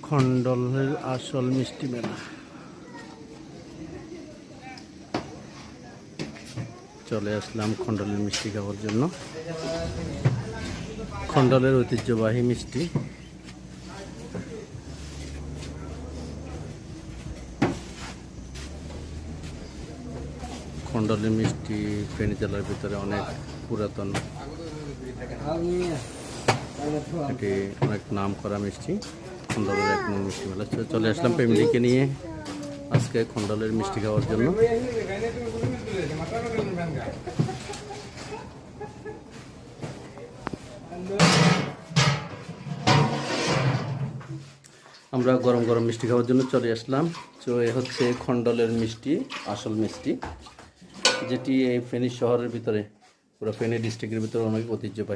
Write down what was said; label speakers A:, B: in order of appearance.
A: খণ্ডলের আসল মিষ্টি মেলা। চলে আসলাম খণ্ডলের মিষ্টি খাওয়ার জন্য। খণ্ডলের ঐতিহ্যবাহী মিষ্টি। খণ্ডলের মিষ্টি ফেনী জেলার ভিতরে অনেক পুরাতন, এটি অনেক নাম করা মিষ্টি। খণ্ডলের এক নং মিষ্টি মেলা। চলে আসলাম ফ্যামিলিকে নিয়ে আজকে খণ্ডলের মিষ্টি খাওয়ার জন্য। আমরা গরম গরম মিষ্টি খাওয়ার জন্য চলে আসলাম। তো এ হচ্ছে খণ্ডলের মিষ্টি, আসল মিষ্টি, যেটি এই ফেনী শহরের ভিতরে, পুরো ফেনী ডিস্ট্রিক্টের ভিতরে অনেক ঐতিহ্যবাহী।